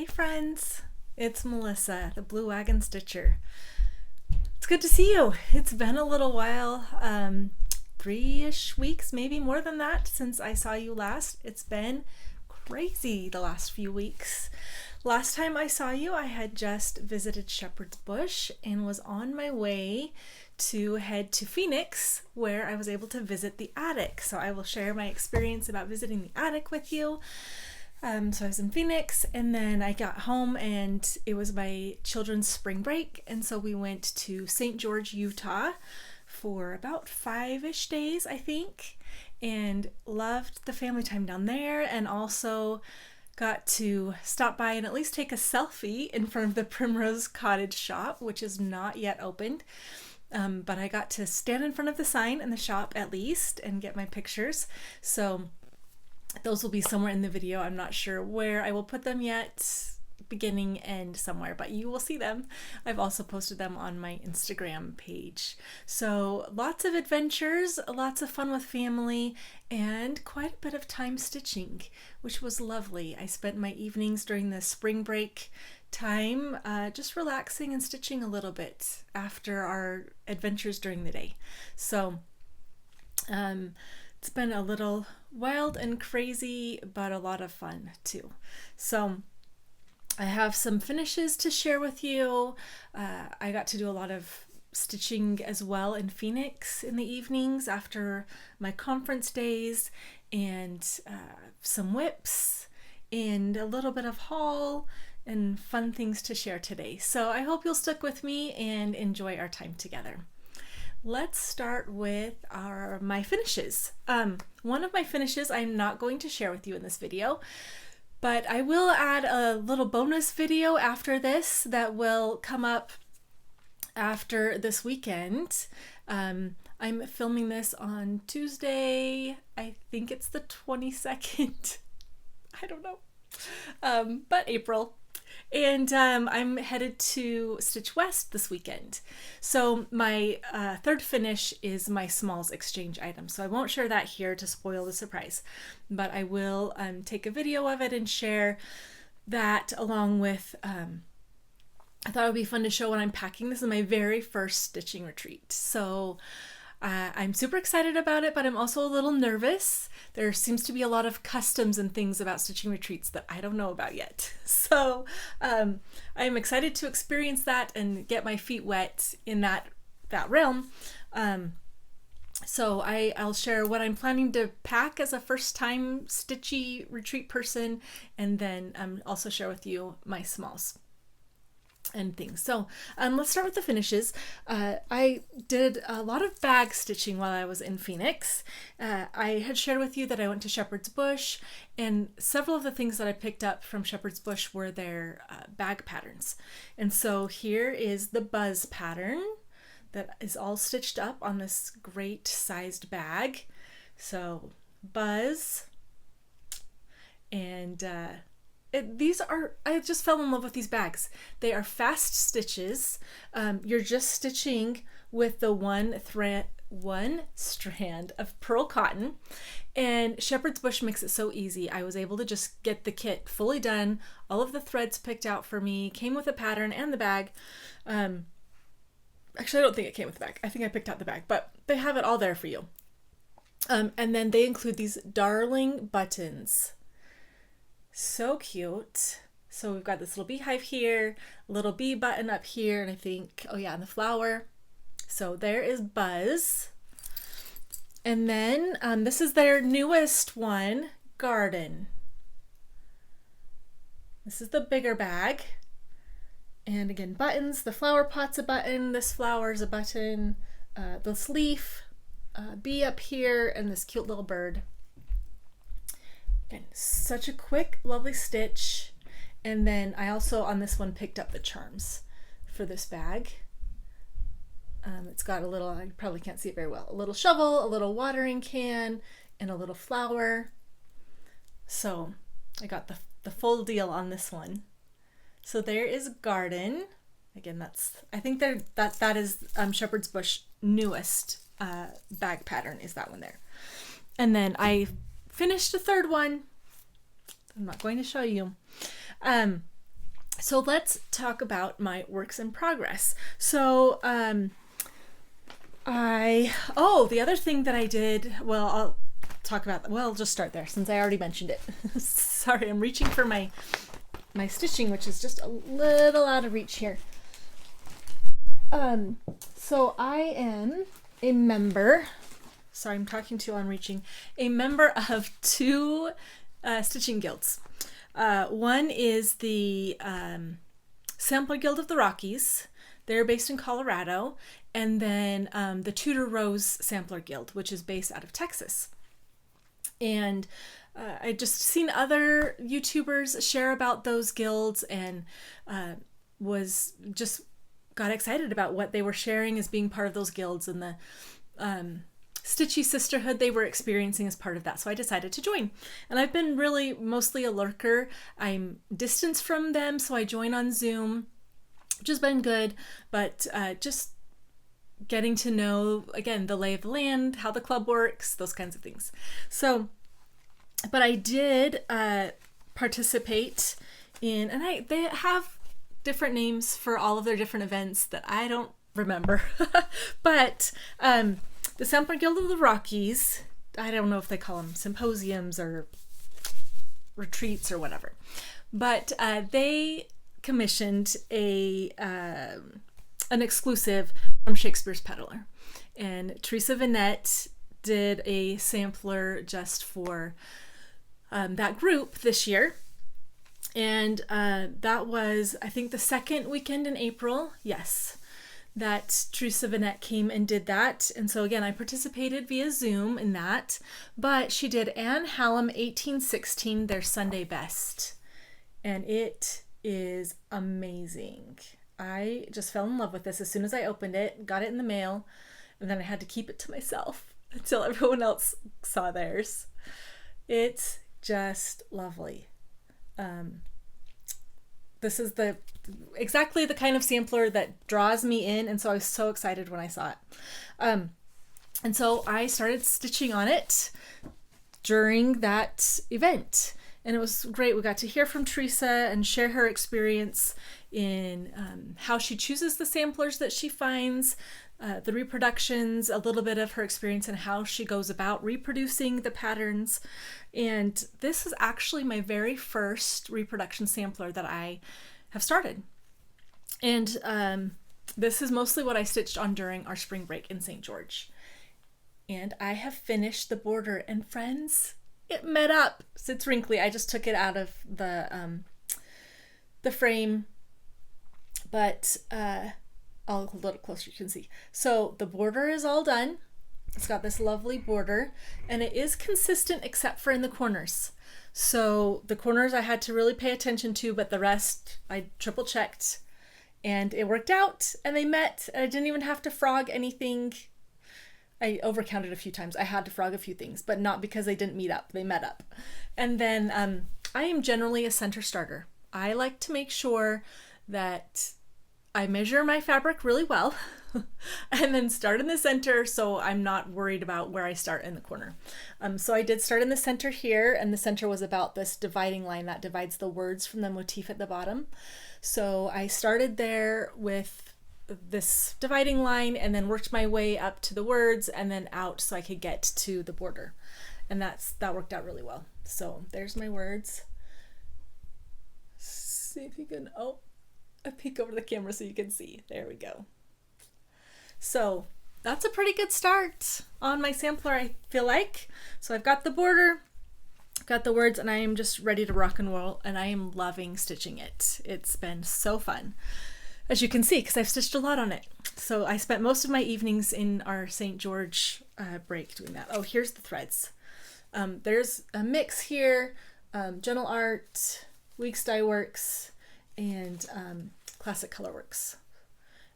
Hey friends, it's Melissa, the Blue Wagon Stitcher. It's good to see you. It's been a little while, 3-ish weeks, maybe more than that, since I saw you last. It's been crazy the last few weeks. Last time I saw you, I had just visited Shepherd's Bush and was on my way to head to Phoenix, where I was able to visit the attic. So I will share my experience about visiting the attic with you. So I was in Phoenix, and then I got home and it was my children's spring break, and so we went to St. George, Utah for about 5-ish days, I think, and loved the family time down there, and also got to stop by and at least take a selfie in front of the Primrose Cottage shop, which is not yet opened. But I got to stand in front of the sign in the shop at least and get my pictures. So those will be somewhere in the video. I'm not sure where I will put them yet, beginning, end, somewhere, but you will see them. I've also posted them on my Instagram page. So lots of adventures, lots of fun with family, and quite a bit of time stitching, which was lovely. I spent my evenings during the spring break time just relaxing and stitching a little bit after our adventures during the day. So it's been a little wild and crazy, but a lot of fun too. So I have some finishes to share with you. I got to do a lot of stitching as well in Phoenix in the evenings after my conference days, and some whips and a little bit of haul and fun things to share today. So I hope you'll stick with me and enjoy our time together. Let's start with my finishes. One of my finishes I'm not going to share with you in this video, but I will add a little bonus video after this that will come up after this weekend. I'm filming this on Tuesday. I think it's the 22nd. I don't know. But April. And I'm headed to Stitch West this weekend. So my third finish is my smalls exchange item. So I won't share that here to spoil the surprise, but I will take a video of it and share that along with, I thought it would be fun to show when I'm packing. This is my very first stitching retreat. So I'm super excited about it, but I'm also a little nervous. There seems to be a lot of customs and things about stitching retreats that I don't know about yet. So I'm excited to experience that and get my feet wet in that realm. So I'll share what I'm planning to pack as a first-time stitchy retreat person, and then also share with you my smalls and things. So let's start with the finishes. I did a lot of bag stitching while I was in Phoenix. I had shared with you that I went to Shepherd's Bush, and several of the things that I picked up from Shepherd's Bush were their bag patterns. And so here is the buzz pattern that is all stitched up on this great sized bag. So buzz, and I just fell in love with these bags. They are fast stitches. You're just stitching with the one strand of pearl cotton, and Shepherd's Bush makes it so easy. I was able to just get the kit fully done, all of the threads picked out for me, came with a pattern and the bag. Actually, I don't think it came with the bag. I think I picked out the bag, but they have it all there for you. And then they include these darling buttons. So cute. So we've got this little beehive here, a little bee button up here, and I think, oh yeah, and the flower. So there is Buzz. And then this is their newest one, Garden. This is the bigger bag. And again, buttons. The flower pot's a button, this flower's a button, this leaf, bee up here, and this cute little bird. Again, such a quick, lovely stitch. And then I also, on this one, picked up the charms for this bag. It's got a little, I probably can't see it very well, a little shovel, a little watering can, and a little flower. So I got the full deal on this one. So there is Garden. Again, I think that is Shepherd's Bush newest bag pattern, is that one there. And then I finished the third one. I'm not going to show you. So let's talk about my works in progress. So the other thing that I did, well, I'll talk about, well, I'll just start there since I already mentioned it. Sorry, I'm reaching for my stitching, which is just a little out of reach here. So I am a member, sorry, I'm talking too while I'm reaching, a member of two stitching guilds. One is the Sampler Guild of the Rockies. They're based in Colorado. And then the Tudor Rose Sampler Guild, which is based out of Texas. And I just seen other YouTubers share about those guilds and was just got excited about what they were sharing as being part of those guilds and the stitchy sisterhood they were experiencing as part of that. So I decided to join. And I've been really mostly a lurker. I'm distanced from them, so I join on Zoom, which has been good, but just getting to know, again, the lay of the land, how the club works, those kinds of things. So, but I did participate in, and they have different names for all of their different events that I don't remember, but the Sampler Guild of the Rockies, I don't know if they call them symposiums or retreats or whatever, but they commissioned an exclusive from Shakespeare's Peddler, and Teresa Vanette did a sampler just for that group this year. And that was, I think, the second weekend in April, yes, that Teresa Vanette came and did that. And so again, I participated via Zoom in that, but she did Anne Hallam 1816, their Sunday best. And it is amazing. I just fell in love with this as soon as I opened it, got it in the mail, and then I had to keep it to myself until everyone else saw theirs. It's just lovely. This is exactly the kind of sampler that draws me in, and so I was so excited when I saw it. And so I started stitching on it during that event, and it was great. We got to hear from Teresa and share her experience in how she chooses the samplers that she finds, the reproductions, a little bit of her experience and how she goes about reproducing the patterns. And this is actually my very first reproduction sampler that I have started. And this is mostly what I stitched on during our spring break in St. George. And I have finished the border, and friends, it met up. So it's wrinkly. I just took it out of the frame, but I'll hold it closer, you can see. So the border is all done. It's got this lovely border, and it is consistent except for in the corners. So the corners I had to really pay attention to, but the rest I triple checked, and it worked out, and they met. And I didn't even have to frog anything. I overcounted a few times. I had to frog a few things, but not because they didn't meet up. They met up. And then I am generally a center starter. I like to make sure that I measure my fabric really well and then start in the center, so I'm not worried about where I start in the corner. So I did start in the center here, and the center was about this dividing line that divides the words from the motif at the bottom. So I started there with this dividing line and then worked my way up to the words and then out so I could get to the border. And that worked out really well. So there's my words. See if you can, I peek over the camera so you can see. There we go. So that's a pretty good start on my sampler, I feel like. So I've got the border, got the words, and I am just ready to rock and roll, and I am loving stitching it. It's been so fun, as you can see, because I've stitched a lot on it. So I spent most of my evenings in our St. George break doing that. Oh, here's the threads. There's a mix here, Gentle Art, Weeks Dye Works, and Classic Colorworks,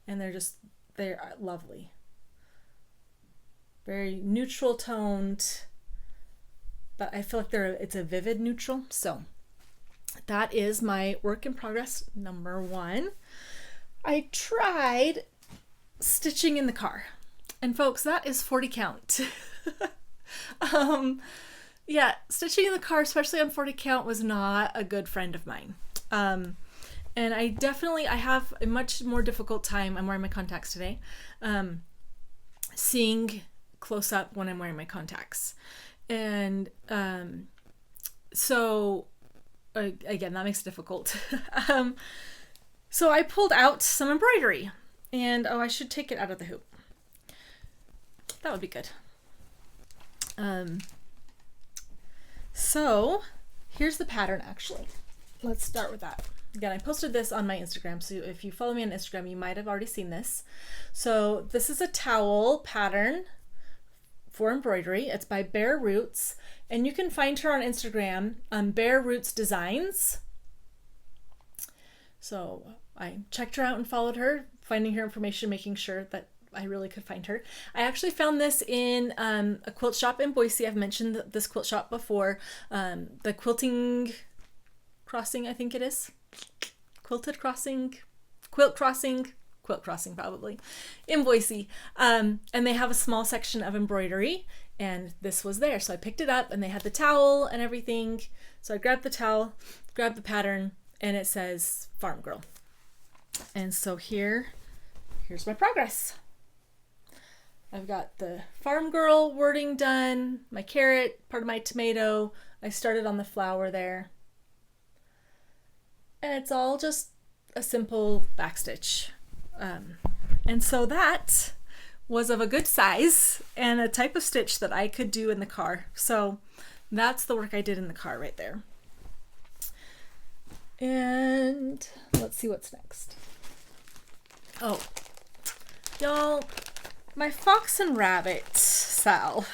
and they're lovely, very neutral toned, but I feel like it's a vivid neutral. So that is my work in progress number 1. I tried stitching in the car, and folks, that is 40 count. Yeah, stitching in the car, especially on 40 count, was not a good friend of mine. And I have a much more difficult time, I'm wearing my contacts today, seeing close up when I'm wearing my contacts. And so again, that makes it difficult. So I pulled out some embroidery, and I should take it out of the hoop. That would be good. So here's the pattern, actually. Let's start with that. Again, I posted this on my Instagram, so if you follow me on Instagram, you might have already seen this. So this is a towel pattern for embroidery. It's by Bare Roots, and you can find her on Instagram, Bare Roots Designs. So I checked her out and followed her, finding her information, making sure that I really could find her. I actually found this in a quilt shop in Boise. I've mentioned this quilt shop before. The Quilting Crossing, I think it is. Quilt Crossing probably, in Boise. And they have a small section of embroidery, and this was there. So I picked it up, and they had the towel and everything. So I grabbed the towel, grabbed the pattern, and it says Farm Girl. And so here's my progress. I've got the Farm Girl wording done, my carrot, part of my tomato. I started on the flower there. And it's all just a simple backstitch. And so that was of a good size and a type of stitch that I could do in the car. So that's the work I did in the car right there. And let's see what's next. Oh, y'all, my Fox and Rabbit Sal.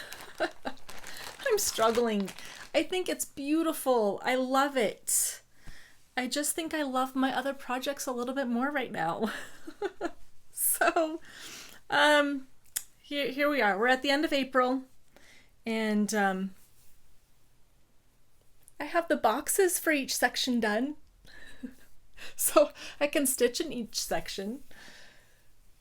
I'm struggling. I think it's beautiful. I love it. I just think I love my other projects a little bit more right now. So, here we are. We're at the end of April, and I have the boxes for each section done. So I can stitch in each section.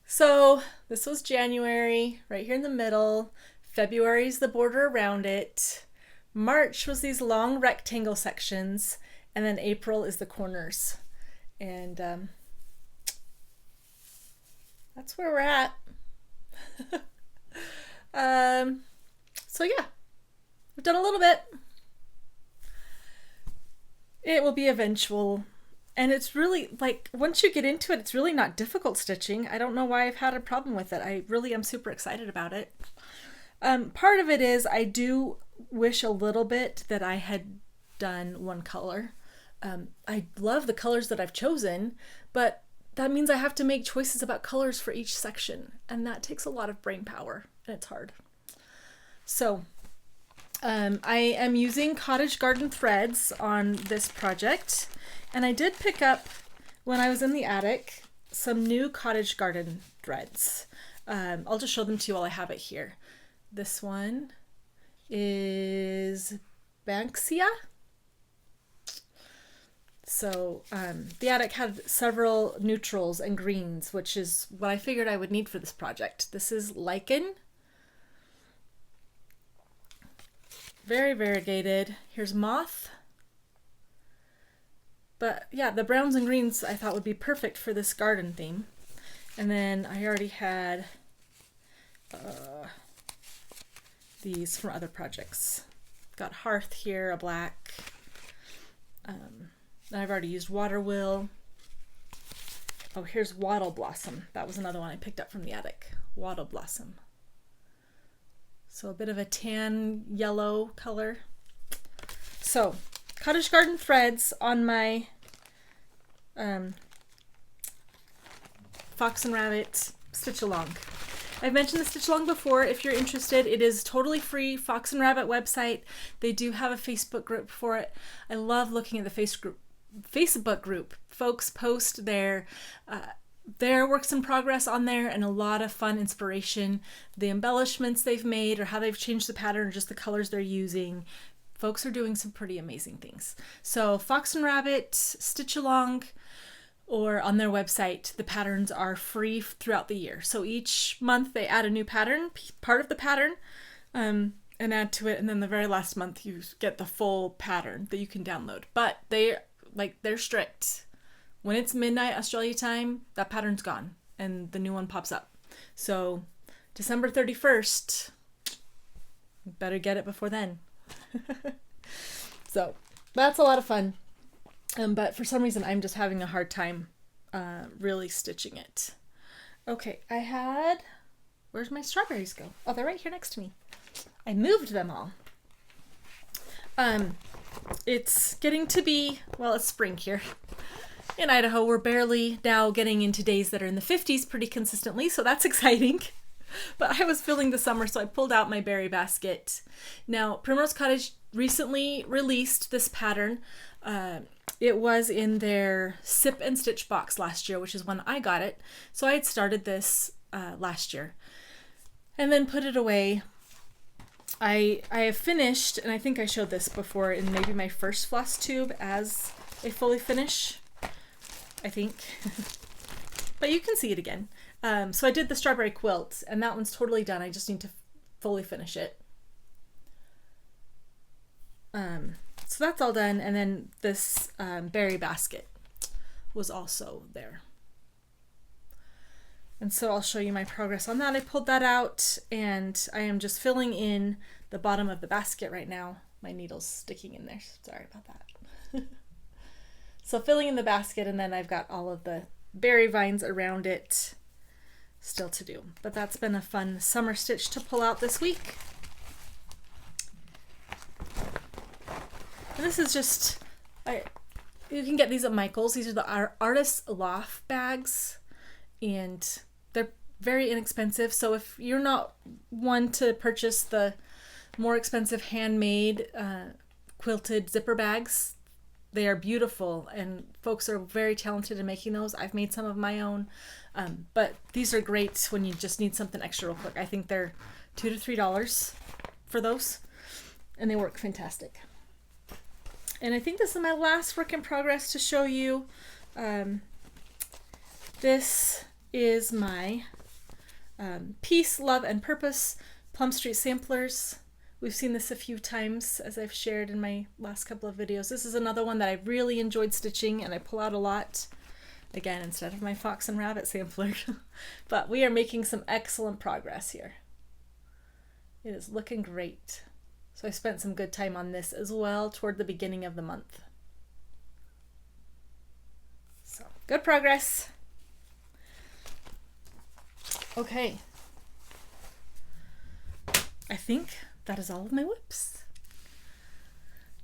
So this was January, right here in the middle. February's the border around it. March was these long rectangle sections. And then April is the corners. And that's where we're at. So yeah, we've done a little bit. It will be eventual. And it's really, like, once you get into it, it's really not difficult stitching. I don't know why I've had a problem with it. I really am super excited about it. Part of it is I do wish a little bit that I had done one color. I love the colors that I've chosen, but that means I have to make choices about colors for each section, and that takes a lot of brain power, and it's hard. So I am using cottage garden threads on this project, and I did pick up, when I was in the attic, some new cottage garden threads. I'll just show them to you while I have it here. This one is Banksia. So the attic had several neutrals and greens, which is what I figured I would need for this project. This is lichen. Very variegated. Here's moth. But yeah, the browns and greens I thought would be perfect for this garden theme. And then I already had these from other projects. Got hearth here, a black. I've already used waterwill. Oh, here's wattle blossom. That was another one I picked up from the attic. Wattle blossom. So a bit of a tan yellow color. So cottage garden threads on my Fox and Rabbit stitch along. I've mentioned the stitch along before. If you're interested, it is totally free. Fox and Rabbit website. They do have a Facebook group for it. I love looking at the Facebook group. Folks post their works in progress on there, and a lot of fun inspiration. The embellishments they've made, or how they've changed the pattern, or just the colors they're using. Folks are doing some pretty amazing things. So Fox and Rabbit stitch along, or on their website, the patterns are free throughout the year. So each month they add a new pattern, part of the pattern, and add to it, and then the very last month you get the full pattern that you can download. But they're strict. when it's midnight Australia time, that pattern's gone and the new one pops up. So December 31st, better get it before then. So that's a lot of fun. But for some reason, I'm just having a hard time really stitching it. Okay, where's my strawberries go? Oh, they're right here next to me. I moved them all. It's getting to be, well, it's spring here. In Idaho, we're barely now getting into days that are in the 50s pretty consistently, so that's exciting. But I was feeling the summer, so I pulled out my berry basket. Now, Primrose Cottage recently released this pattern. It was in their Sip and Stitch box last year, which is when I got it. So I had started this last year and then put it away. I have finished, and I think I showed this before in maybe my first Flosstube as a fully finish, I think. But you can see it again. So I did the strawberry quilt, and that one's totally done. I just need to fully finish it. So that's all done, and then this berry basket was also there. And so I'll show you my progress on that. I pulled that out, and I am just filling in the bottom of the basket right now. My needle's sticking in there. Sorry about that. So filling in the basket, and then I've got all of the berry vines around it still to do. But that's been a fun summer stitch to pull out this week. And this is just, you can get these at Michael's. These are the Artist's Loft bags, and they're very inexpensive. So if you're not one to purchase the more expensive handmade quilted zipper bags, they are beautiful, and folks are very talented in making those. I've made some of my own, but these are great when you just need something extra real quick. I think they're $2 to $3 for those, and they work fantastic. And I think this is my last work in progress to show you. This is my Peace, Love, and Purpose Plum Street samplers. We've seen this a few times, as I've shared in my last couple of videos. This is another one that I really enjoyed stitching, and I pull out a lot. Again, instead of my Fox and Rabbit sampler. But we are making some excellent progress here. It is looking great. So I spent some good time on this as well toward the beginning of the month. So, good progress. Okay. I think that is all of my whips.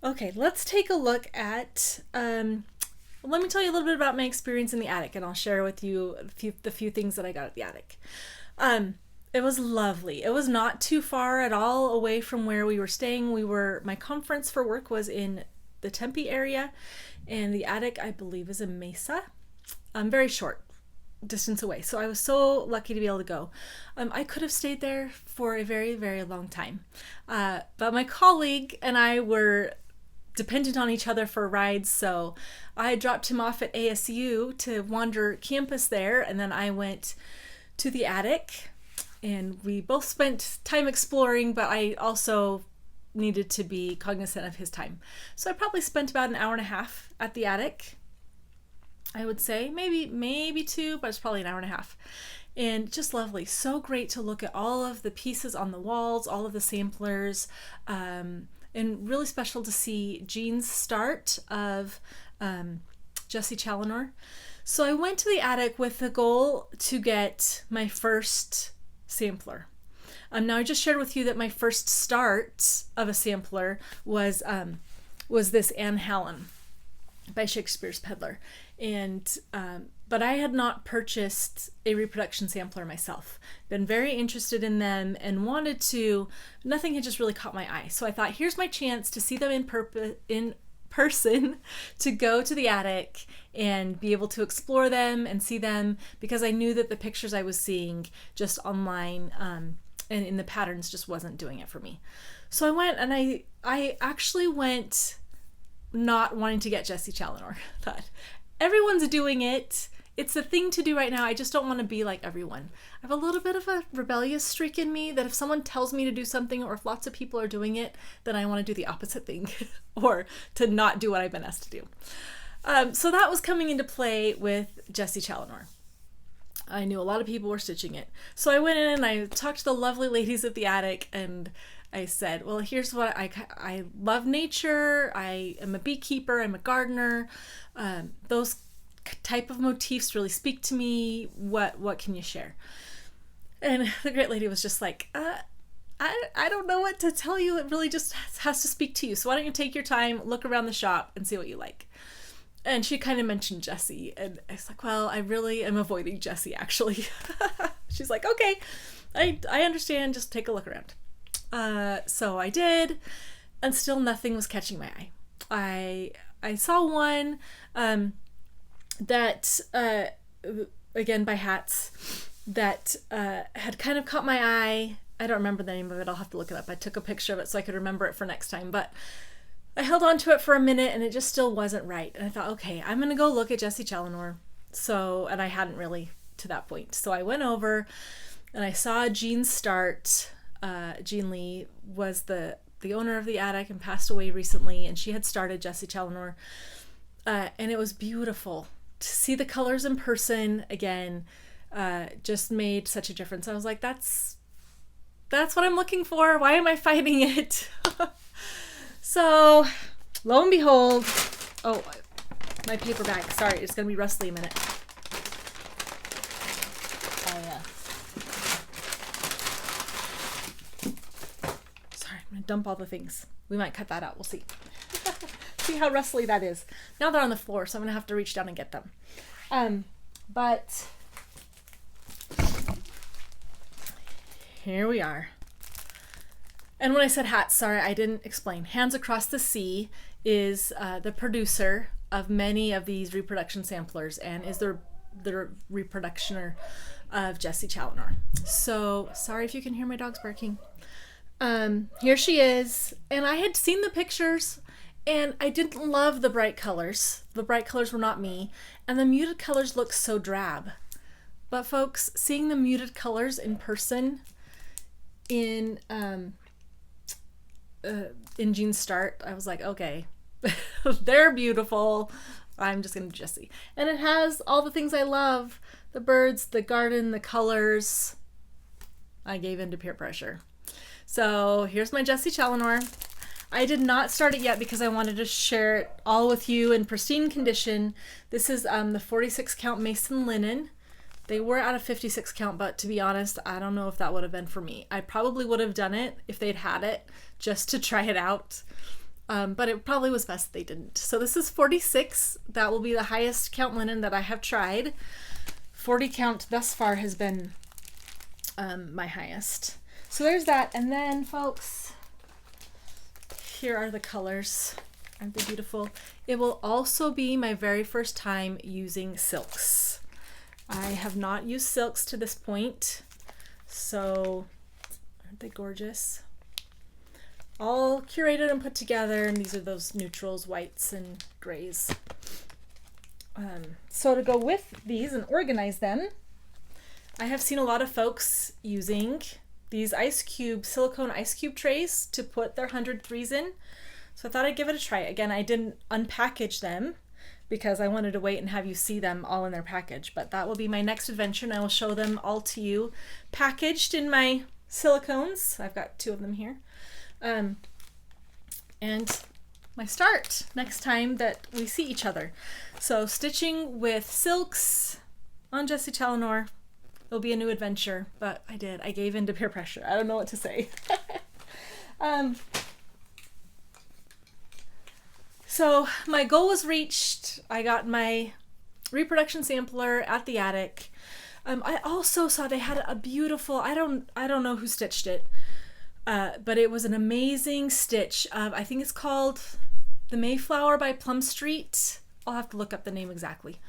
Okay, let's take a look at, let me tell you a little bit about my experience in the attic, and I'll share with you the few things that I got at the attic. It was lovely. It was not too far at all away from where we were staying. My conference for work was in the Tempe area, and the attic, I believe, is in Mesa. Very short distance away. So I was so lucky to be able to go. I could have stayed there for a very, very long time. But my colleague and I were dependent on each other for rides, so I dropped him off at ASU to wander campus there, and then I went to the attic. And we both spent time exploring, but I also needed to be cognizant of his time. So I probably spent about an hour and a half at the attic, I would say. Maybe two, but it's probably an hour and a half. And just lovely. So great to look at all of the pieces on the walls, all of the samplers, and really special to see Jean's start of Jessie Challoner. So I went to the attic with the goal to get my first sampler. Now I just shared with you that my first start of a sampler was this Anne Hallam by Shakespeare's Peddler, and but I had not purchased a reproduction sampler myself. Been very interested in them and wanted to. Nothing had just really caught my eye, so I thought, here's my chance to see them in person, to go to the attic and be able to explore them and see them, because I knew that the pictures I was seeing just online and in the patterns just wasn't doing it for me. So I went, and I actually went not wanting to get Jessie Challoner. Thought, everyone's doing it. It's the thing to do right now. I just don't want to be like everyone. I have a little bit of a rebellious streak in me that if someone tells me to do something, or if lots of people are doing it, then I want to do the opposite thing or to not do what I've been asked to do. So that was coming into play with Jessie Challenor. I knew a lot of people were stitching it. So I went in and I talked to the lovely ladies at the Attic, and I said, well, here's what I love nature. I am a beekeeper. I'm a gardener. Those type of motifs really speak to me. What can you share? And the great lady was just like, I don't know what to tell you. It really just has to speak to you. So why don't you take your time, look around the shop and see what you like. And she kind of mentioned Jessie, and I was like, well, I really am avoiding Jessie, actually. She's like, okay, I understand, just take a look around. So I did, and still nothing was catching my eye. I saw one that, again, by Hats, that had kind of caught my eye. I don't remember the name of it, I'll have to look it up. I took a picture of it so I could remember it for next time, but I held on to it for a minute and it just still wasn't right. And I thought, okay, I'm going to go look at Jessie Challenor. And I hadn't really to that point. So I went over and I saw Jean start. Jean Lee was the owner of the Attic and passed away recently. And she had started Jessie Challenor. And it was beautiful. To see the colors in person again just made such a difference. I was like, that's what I'm looking for. Why am I fighting it? So, lo and behold, oh, my paper bag. Sorry, it's going to be rustly a minute. Oh, yeah. Sorry, I'm going to dump all the things. We might cut that out. We'll see. See how rustly that is. Now they're on the floor, so I'm going to have to reach down and get them. But here we are. And when I said Hats, sorry, I didn't explain. Hands Across the Sea is the producer of many of these reproduction samplers and is the reproductioner of Jessie Challenor. So, sorry if you can hear my dogs barking. Here she is. And I had seen the pictures and I didn't love the bright colors. The bright colors were not me. And the muted colors look so drab. But folks, seeing the muted colors in person in Jean's start, I was like, okay, they're beautiful. I'm just gonna do Jessie. And it has all the things I love. The birds, the garden, the colors. I gave in to peer pressure. So here's my Jessie Challenor. I did not start it yet because I wanted to share it all with you in pristine condition. This is the 46 count Mason linen. They were out of 56 count, but to be honest, I don't know if that would have been for me. I probably would have done it if they'd had it just to try it out. But it probably was best they didn't. So this is 46. That will be the highest count linen that I have tried. 40 count thus far has been my highest. So there's that. And then, folks, here are the colors. Aren't they beautiful? It will also be my very first time using silks. I have not used silks to this point, so aren't they gorgeous? All curated and put together, and these are those neutrals, whites and grays. So to go with these and organize them, I have seen a lot of folks using these silicone ice cube trays to put their 103s in. So I thought I'd give it a try. Again, I didn't unpackage them because I wanted to wait and have you see them all in their package. But that will be my next adventure, and I will show them all to you packaged in my silicones. I've got 2 of them here. And my start next time that we see each other. So stitching with silks on Jessie Challenor. It'll be a new adventure, but I gave in to peer pressure. I don't know what to say. So my goal was reached. I got my reproduction sampler at the Attic. I also saw they had a beautiful, I don't know who stitched it, but it was an amazing stitch of, I think it's called The Mayflower by Plum Street. I'll have to look up the name exactly.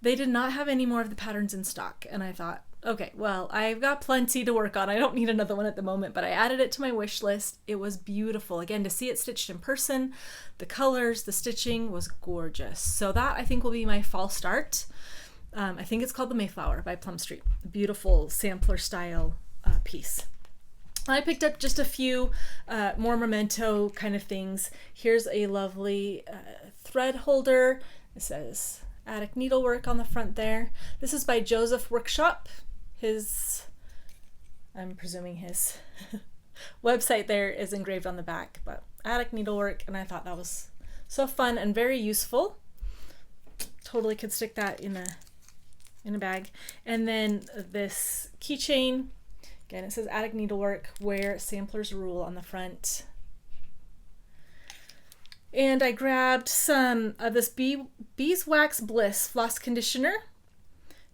They did not have any more of the patterns in stock, and I thought, okay, well, I've got plenty to work on. I don't need another one at the moment, but I added it to my wish list. It was beautiful. Again, to see it stitched in person, the colors, the stitching was gorgeous. So that, I think, will be my fall start. I think it's called The Mayflower by Plum Street. Beautiful sampler style piece. I picked up just a few more memento kind of things. Here's a lovely thread holder It says Attic Needlework on the front there. This is by Joseph Workshop. I'm presuming his website there is engraved on the back, but Attic Needlework, and I thought that was so fun and very useful. Totally could stick that in a bag. And then this keychain, again, it says Attic Needlework, where samplers rule on the front. And I grabbed some of this Beeswax Bliss Floss Conditioner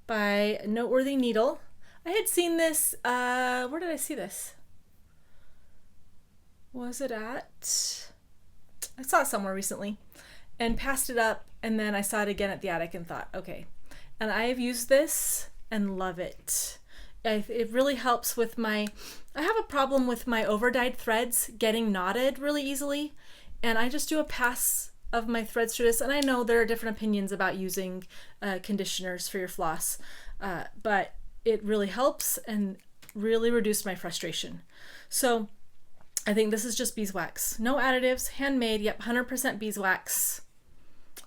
by Noteworthy Needle. I had seen this, where did I see this? Was it at, I saw it somewhere recently and passed it up, and then I saw it again at the attic and thought, okay. And I have used this and love it. It really helps with I have a problem with my over-dyed threads getting knotted really easily, and I just do a pass of my threads through this, and I know there are different opinions about using conditioners for your floss, but it really helps and really reduced my frustration. So I think this is just beeswax. No additives, handmade, yep, 100% beeswax.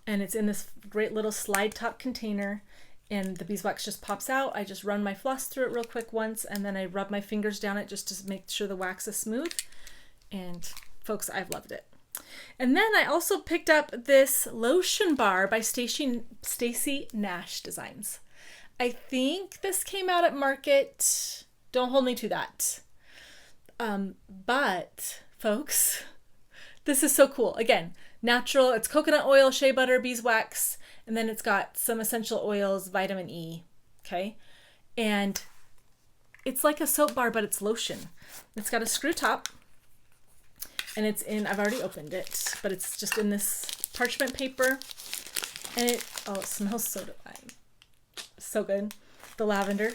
And it's in this great little slide top container, and the beeswax just pops out. I just run my floss through it real quick once, and then I rub my fingers down it just to make sure the wax is smooth. And folks, I've loved it. And then I also picked up this lotion bar by Stacy Nash Designs. I think this came out at Market. Don't hold me to that. But folks, this is so cool. Again, natural, it's coconut oil, shea butter, beeswax, and then it's got some essential oils, vitamin E, okay? And it's like a soap bar, but it's lotion. It's got a screw top, and it's in, I've already opened it, but it's just in this parchment paper, and it smells so divine. So good. The lavender.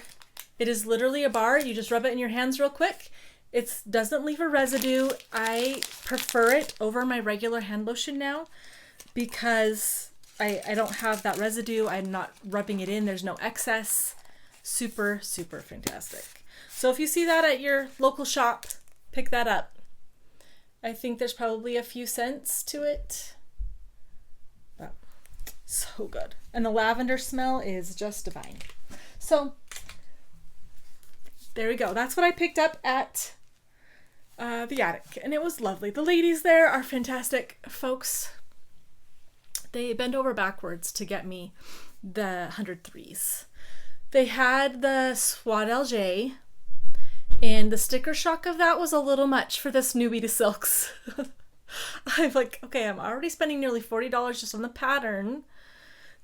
It is literally a bar. You just rub it in your hands real quick. It doesn't leave a residue. I prefer it over my regular hand lotion now because I don't have that residue. I'm not rubbing it in. There's no excess. Super, super fantastic. So if you see that at your local shop, pick that up. I think there's probably a few cents to it. But so good. And the lavender smell is just divine. So there we go. That's what I picked up at the attic, and it was lovely. The ladies there are fantastic folks. They bent over backwards to get me the 100 threes. They had the Swaddle, and the sticker shock of that was a little much for this newbie to silks. I'm like, okay, I'm already spending nearly $40 just on the pattern.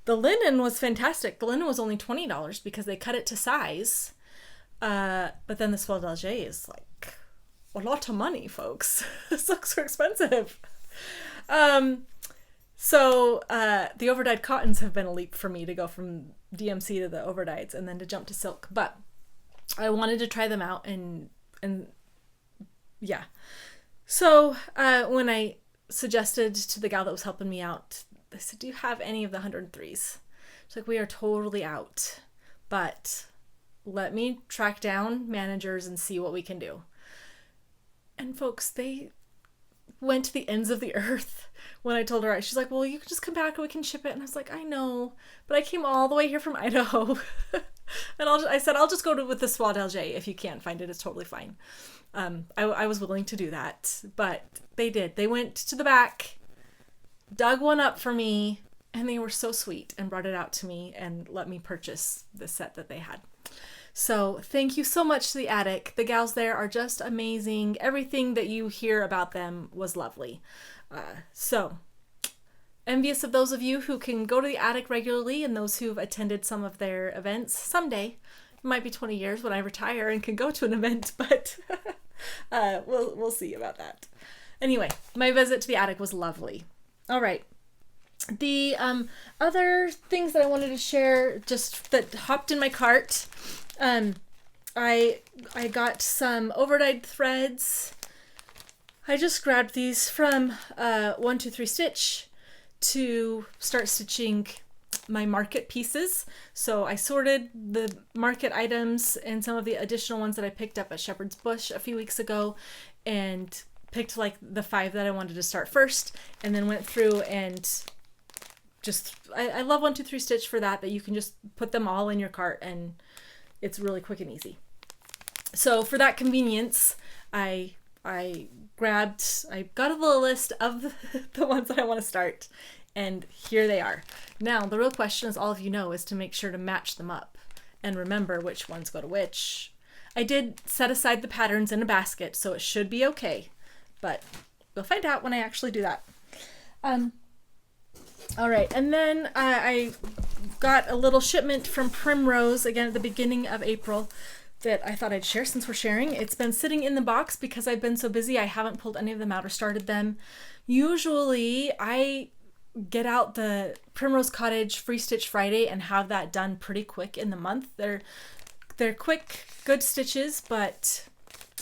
The linen was fantastic. The linen was only $20 because they cut it to size. But then the Swaddle is like a lot of money, folks. Silks are expensive. So the overdyed cottons have been a leap for me to go from DMC to the overdyeds and then to jump to silk. But I wanted to try them out and yeah. So when I suggested to the gal that was helping me out, I said, do you have any of the 103s? She's like, we are totally out, but let me track down managers and see what we can do. And folks, they went to the ends of the earth when I told her. She's like, well, you can just come back and we can ship it. And I was like, I know, but I came all the way here from Idaho. And I said, I'll just go with the Swaddle. If you can't find it, it's totally fine. I was willing to do that, but they did. They went to the back, dug one up for me, and they were so sweet and brought it out to me and let me purchase the set that they had. So thank you so much to the attic. The gals there are just amazing. Everything that you hear about them was lovely. So envious of those of you who can go to the attic regularly and those who've attended some of their events. Someday, it might be 20 years when I retire and can go to an event, but we'll see about that. Anyway, my visit to the attic was lovely. All right. The other things that I wanted to share, just that hopped in my cart, I got some overdyed threads. I just grabbed these from 123 Stitch to start stitching my market pieces. So I sorted the market items and some of the additional ones that I picked up at Shepherd's Bush a few weeks ago and picked like the 5 that I wanted to start first, and then went through and I love 1 2 3 Stitch for that you can just put them all in your cart and it's really quick and easy. So for that convenience, I got a little list of the ones that I want to start, and here they are. Now the real question, as all of you know, is to make sure to match them up and remember which ones go to which. I did set aside the patterns in a basket, so it should be okay, but we'll find out when I actually do that. All right, and then I got a little shipment from Primrose again at the beginning of April that I thought I'd share since we're sharing. It's been sitting in the box because I've been so busy. I haven't pulled any of them out or started them. Usually I get out the Primrose Cottage Free Stitch Friday and have that done pretty quick in the month. They're quick, good stitches, but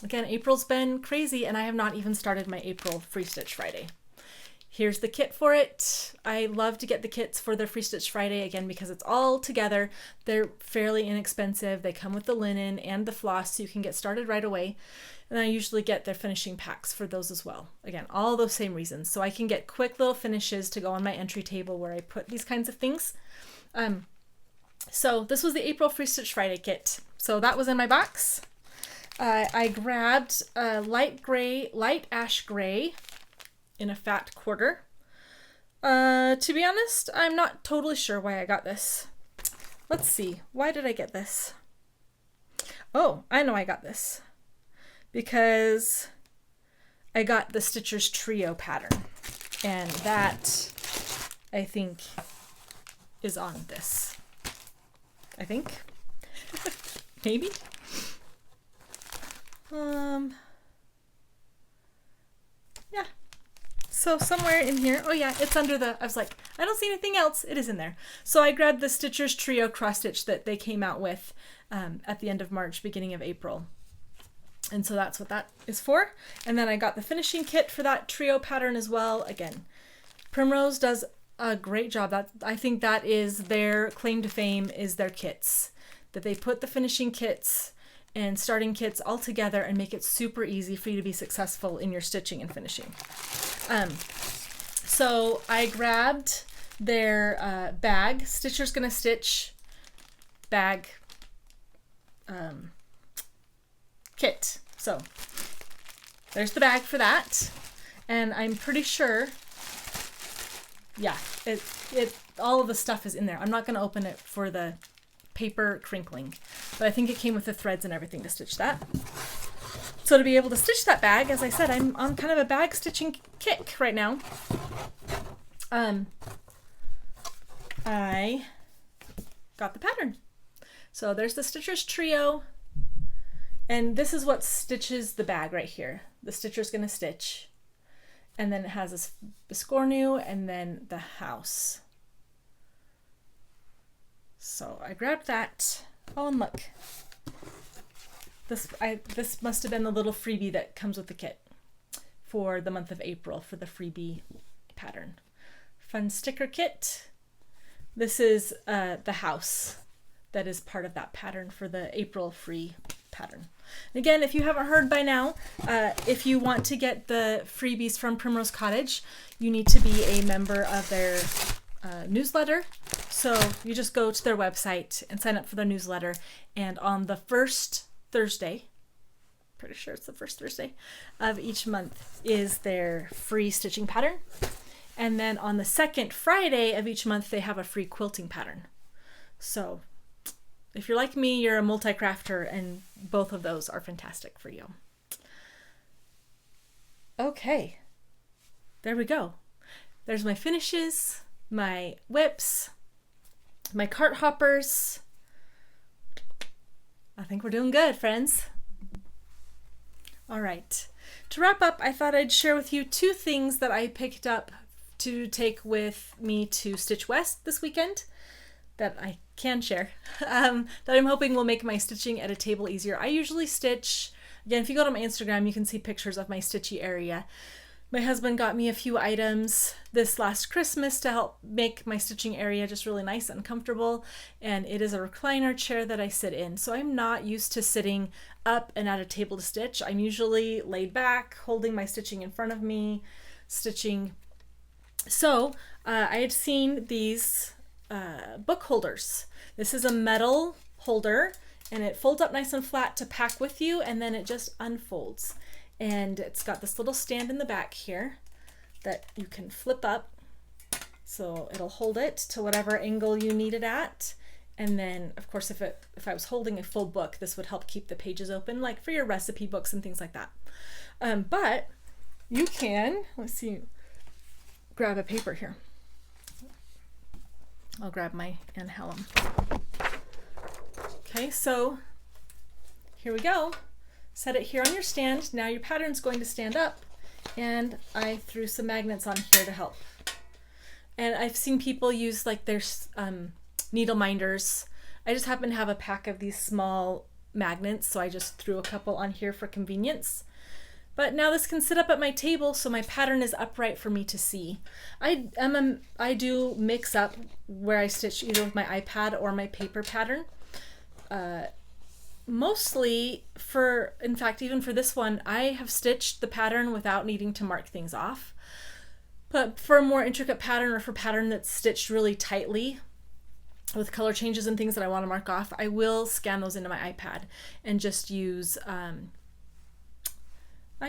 again, April's been crazy and I have not even started my April Free Stitch Friday. Here's the kit for it. I love to get the kits for the Free Stitch Friday again because it's all together. They're fairly inexpensive. They come with the linen and the floss so you can get started right away. And I usually get their finishing packs for those as well. Again, all those same reasons. So I can get quick little finishes to go on my entry table where I put these kinds of things. So this was the April Free Stitch Friday kit. So that was in my box. I grabbed a light ash gray in a fat quarter. To be honest, I'm not totally sure why I got this. Let's see. Why did I get this? Oh, I know I got this. Because I got the Stitchers Trio pattern. And that, I think, is on this. I think. Maybe. Yeah. So somewhere in here, oh yeah, it's under I was like, I don't see anything else. It is in there. So I grabbed the Stitchers Trio cross stitch that they came out with at the end of March, beginning of April. And so that's what that is for. And then I got the finishing kit for that trio pattern as well. Again, Primrose does a great job. I think that is their claim to fame, is their kits. That they put the finishing kits and starting kits all together and make it super easy for you to be successful in your stitching and finishing. So I grabbed their bag, Stitcher's Gonna Stitch bag kit. So there's the bag for that. And I'm pretty sure, yeah, all of the stuff is in there. I'm not going to open it for the paper crinkling, but I think it came with the threads and everything to stitch that. So to be able to stitch that bag, as I said, I'm on kind of a bag stitching kick right now. I got the pattern. So there's the Stitchers Trio, and this is what stitches the bag right here. The Stitcher's Gonna Stitch, and then it has this biscornu and then the house. So I grabbed that. Oh, and look. This must have been the little freebie that comes with the kit for the month of April for the freebie pattern. Fun sticker kit. This is the house that is part of that pattern for the April free pattern. And again, if you haven't heard by now, if you want to get the freebies from Primrose Cottage, you need to be a member of their newsletter. So you just go to their website and sign up for their newsletter, and on the first Thursday, pretty sure it's the first Thursday of each month, is their free stitching pattern. And then on the second Friday of each month, they have a free quilting pattern. So if you're like me, you're a multi-crafter, and both of those are fantastic for you. Okay, there we go. There's my finishes, my whips, my cart hoppers. I think we're doing good, friends. All right. To wrap up, I thought I'd share with you 2 things that I picked up to take with me to Stitch West this weekend that I can share, that I'm hoping will make my stitching at a table easier. I usually stitch, again, if you go to my Instagram, you can see pictures of my stitchy area. My husband got me a few items this last Christmas to help make my stitching area just really nice and comfortable, and it is a recliner chair that I sit in. So I'm not used to sitting up and at a table to stitch. I'm usually laid back, holding my stitching in front of me, stitching So I had seen these book holders. This is a metal holder, and it folds up nice and flat to pack with you, and then it just unfolds. And it's got this little stand in the back here that you can flip up, so it'll hold it to whatever angle you need it at. And then, of course, if I was holding a full book, this would help keep the pages open, like for your recipe books and things like that. But you can, let's see, grab a paper here. I'll grab my Anhalum. Okay, so here we go. Set it here on your stand. Now your pattern's going to stand up, and I threw some magnets on here to help. And I've seen people use like their needle minders. I just happen to have a pack of these small magnets, so I just threw a couple on here for convenience. But now this can sit up at my table, so my pattern is upright for me to see. I do mix up where I stitch either with my iPad or my paper pattern. Mostly in fact, even for this one, I have stitched the pattern without needing to mark things off. But for a more intricate pattern, or for pattern that's stitched really tightly with color changes and things that I want to mark off, I will scan those into my iPad and just use, I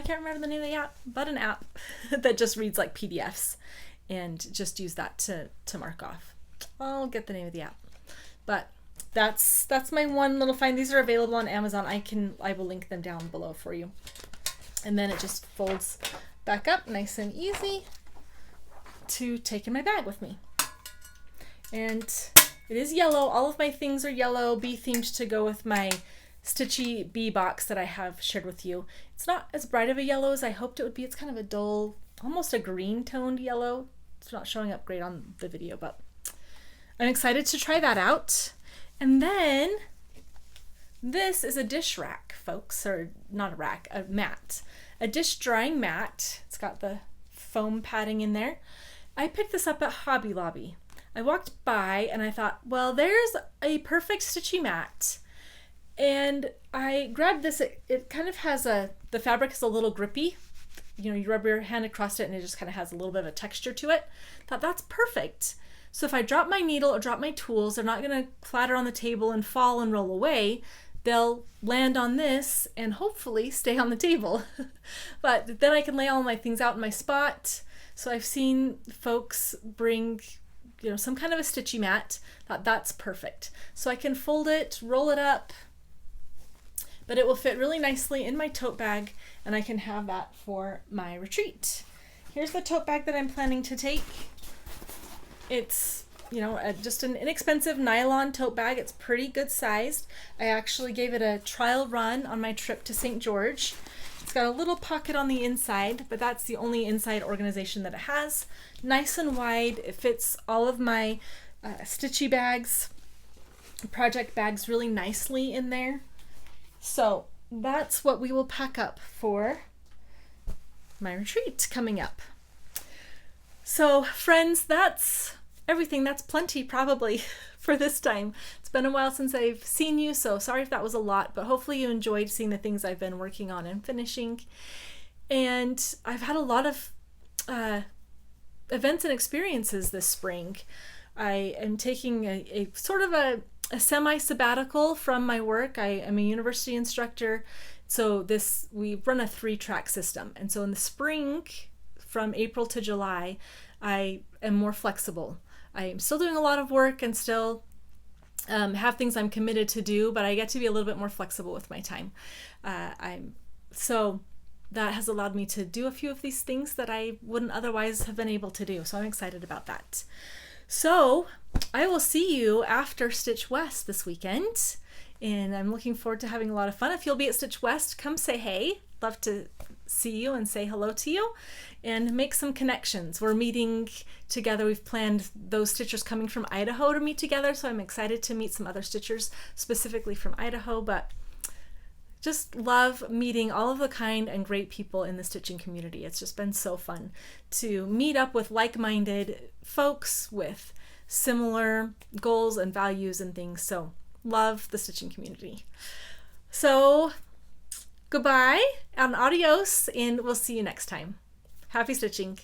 can't remember the name of the app, but an app that just reads like PDFs, and just use that to mark off. I'll get the name of the app. But that's my one little find. These are available on Amazon. I will link them down below for you. And then it just folds back up nice and easy to take in my bag with me. And it is yellow. All of my things are yellow, bee themed, to go with my stitchy bee box that I have shared with you. It's not as bright of a yellow as I hoped it would be. It's kind of a dull, almost a green toned yellow. It's not showing up great on the video, but I'm excited to try that out. And then this is a dish rack, folks, or not a rack, a mat. A dish drying mat. It's got the foam padding in there. I picked this up at Hobby Lobby. I walked by and I thought, well, there's a perfect stitchy mat. And I grabbed this. It kind of has the fabric is a little grippy. You know, you rub your hand across it and it just kind of has a little bit of a texture to it. Thought that's perfect. So if I drop my needle or drop my tools, they're not going to clatter on the table and fall and roll away. They'll land on this and hopefully stay on the table. But then I can lay all my things out in my spot. So I've seen folks bring, you know, some kind of a stitchy mat. Thought that's perfect. So I can fold it, roll it up, but it will fit really nicely in my tote bag, and I can have that for my retreat. Here's the tote bag that I'm planning to take. It's, you know, just an inexpensive nylon tote bag. It's pretty good sized. I actually gave it a trial run on my trip to St. George. It's got a little pocket on the inside, but that's the only inside organization that it has. Nice and wide. It fits all of my stitchy bags, project bags really nicely in there. So that's what we will pack up for my retreat coming up. So friends, that's everything. That's plenty probably for this time. It's been a while since I've seen you, so sorry if that was a lot, but hopefully you enjoyed seeing the things I've been working on and finishing. And I've had a lot of events and experiences this spring. I am taking a sort of a semi-sabbatical from my work. I am a university instructor, so we run a 3-track system. And so in the spring, from April to July, I am more flexible. I am still doing a lot of work and still have things I'm committed to do, but I get to be a little bit more flexible with my time. So that has allowed me to do a few of these things that I wouldn't otherwise have been able to do. So I'm excited about that. So I will see you after Stitch West this weekend, and I'm looking forward to having a lot of fun. If you'll be at Stitch West, come say hey. Love to see you and say hello to you and make some connections. We're meeting together. We've planned those stitchers coming from Idaho to meet together, so I'm excited to meet some other stitchers specifically from Idaho, but just love meeting all of the kind and great people in the stitching community. It's just been so fun to meet up with like-minded folks with similar goals and values and things. So love the stitching community. So goodbye and adios, and we'll see you next time. Happy stitching.